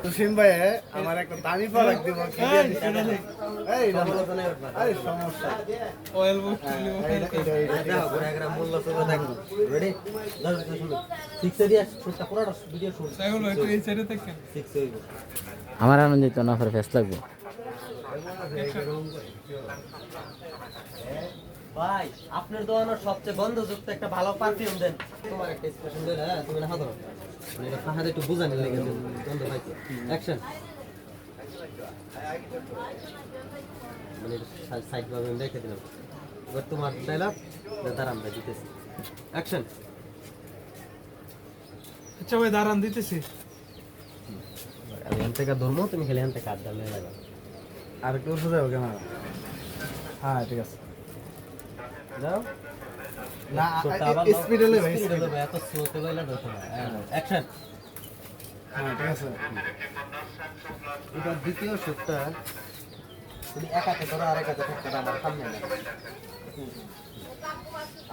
তুসিম ভাই আমার একটা দামি প্রোডাক্ট দিব এই আরে সমস্যা অয়েল বুক দেখো ঘুরে একটা মূল্য চলে দেখো রেডি লাস্ট শুরু 6 দিয়ে শুটটা পুরোটা ভিডিও শুরু সাইগুলো একটু এই সাইডে দেখেন 6 হইব আমার আনন্দিত না ফের ফেস লাগবে ভাই আপনার দোকানের সবচেয়ে বন্ধযুক্ত একটা ভালো পারফিউম দেন তোমার একটা স্পেশাল দেন হ্যাঁ তুমি না হাত ধরো মানে এটা ফাহাদে একটু বুঝানি লেগে দেন বন্ধ ভাই অ্যাকশন মানে সাইড ভাবে আমি দেখে দিলাম এবার তোমার ডায়লগ দাঁড়ান আমরা দিতেছি অ্যাকশন আচ্ছা ভাই দাঁড়ান দিতেছি আমি এখান থেকে ধরবো তুমি খেলে এখান থেকে আড্ডা মেরে লাগা আর একটু সোজা হোক ক্যামেরা হ্যাঁ ঠিক আছে যাও না স্পিড হলে ভাই স্পিড হলে এত স্লো তে লইলা ধরতে না অ্যাকশন হ্যাঁ ঠিক আছে এটা দ্বিতীয় শুটটা তুমি এক হাতে ধরো আর এক হাতে ঠেকা আমার সামনে না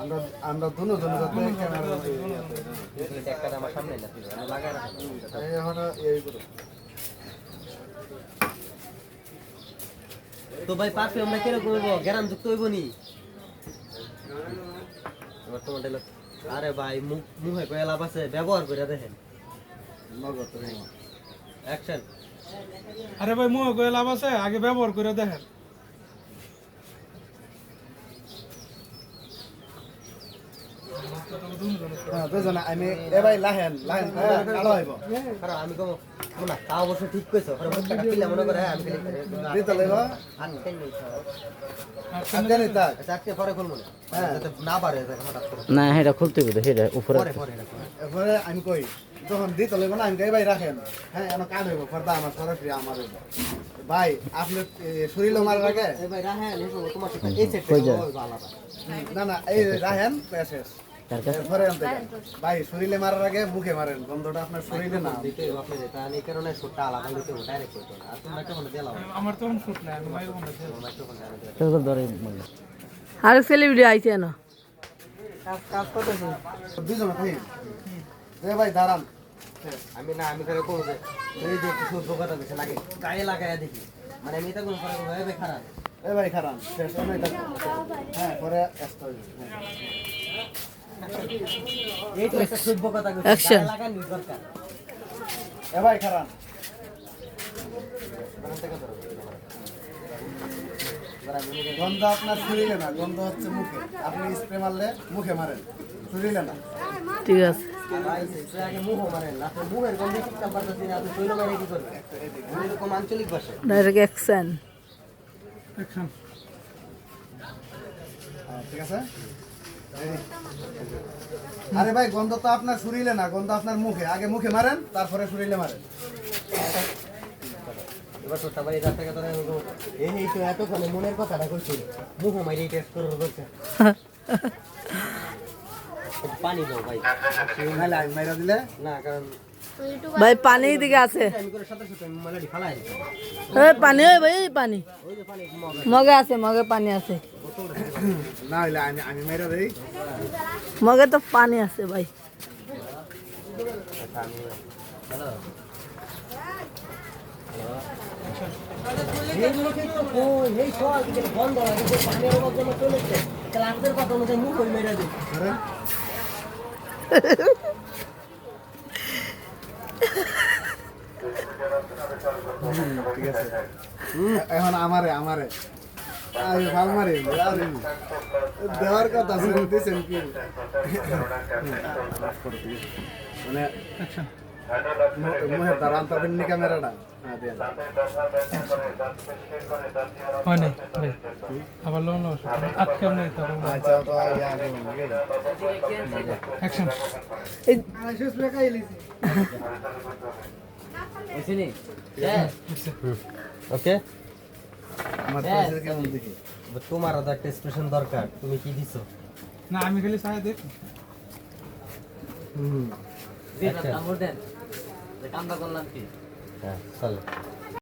আমরা আমরা দুজন যাতে ক্যামেরা তুমি একটা আমার সামনে না তুমি আমি লাগায় রাখো এই এখন এই করো তো ভাই পারফিউমটা কিরকম হইব গ্যারান যুক্ত হইব নি এবার তোমার ডায়লগ আরে ভাই মুখে কয় লাভ আছে ব্যবহার করে দেখেন নগদ রে অ্যাকশন আরে ভাই মোহ কই লাভ আছে আগে ব্যবহার করে দেখেন হ্যাঁ দুজন আমি এ ভাই লাহেন লাহেন কালো হইব কারণ আমি কম না তা অবশ্য ঠিক কইছো কারণ মুখটা কিলা মনে করে আমি খালি দিতে লইব আর কেন নেই জানি তাক চারটে পরে খুলবো না যাতে না পারে হঠাৎ করে না এটা খুলতে হবে সেটা উপরে পরে পরে এটা করো। এরপরে আমি কই যখন দিতে লইব না আমি কই ভাই রাখেন হ্যাঁ এনে কাট হইব পর্দা আমার সরাসরি আমার হইব ভাই আপনি শরীর মারার আগে এই ভাই রাহেন এসো তোমার সাথে এই সেট হইব আলাদা না না এই রাহেন পেশেস তার কাছে এরপরে আনতে যান। ভাই শরীরে মারার আগে মুখে মারেন গন্ধটা আপনার শরীরে না দিতে আপনি যেটা এই কারণে শুটটা আলাদা দিতে ডাইরেক্ট করতে আর তোমরা কেমন দিলাও আমার তো শুট নাই আমি ভাই ওখানে মাইক্রোফোন ডাইরেক্ট তোর ধরে বলে আর সেলিব্রিটি আইছে না কাজ করতেছি দুজন ভাই এ ভাই দাঁড়ান আমি না আমি করে কোন এই যে কিছু দোকান আছে লাগে গায়ে লাগায়া দেখি মানে আমি এটা কোন করে ভাবে খারাপ এ ভাই খারান শেষ অনেক হ্যাঁ পরে আসতে হবে এই তো একটা শুদ্ধ কথা কইছি Action. গায়ে লাগান দরকার এ ভাই খারান গন্ধ আপনার শরীরে না গন্ধ হচ্ছে মুখে আপনি স্প্রে মারলে মুখে মারেন শরীরে না ঠিক আছে ভাই সে আগে মুহ মারেন না তো মুহের গন্ধ ঠিক কাম পারতেছি না আপনি শৈল মারে কি করবেন এরকম আঞ্চলিক ভাষা ডাইরেক্ট অ্যাকশন অ্যাকশন ঠিক আছে আরে ভাই গন্ধ তো আপনার শরীরে না গন্ধ আপনার মুখে আগে মুখে মারেন তারপরে শরীরে মারেন এবার তো সবাই রাস্তা কথা এই তো এতক্ষণে মনের কথাটা কইছি মুহ মাইরে টেস্ট করে বলছে পানি দাও ভাই নাহলে আমি মাইরা দিলে না কারণ ভাই পানি দিকে আছে আমি করে সাথে সাথে মালাডি ফালাই এই পানি ওই ভাই এই পানি ওই যে পানি মগে আছে মগে পানি আছে না হইলে আমি আমি মাইরা দেই মগে তো পানি আছে ভাই এই লোকে তো কই এই সব কি বন্ধ লাগে যে পানির মধ্যে চলেছে ক্লাসের কথা মধ্যে মুখ কই মেরে দিই ধরেন ঠিক আছে এখন আমারে আমারে আরে ভাল মারি আরে দেওয়ার কথা শুনে দিছেন কি মানে অ্যাকশন মোহে দাঁড়ান তবে নি ক্যামেরাটা হ্যাঁ দেন হয় নাই ভাই আবার লোন লস আটকে নেই তো আচ্ছা তো ইয়া অ্যাকশন ওকে আমার তো কেমন দেখি তোমার তো একটা এক্সপ্রেশন দরকার তুমি কি দিছো না আমি খালি চাই দেখ হ্যাঁ চলো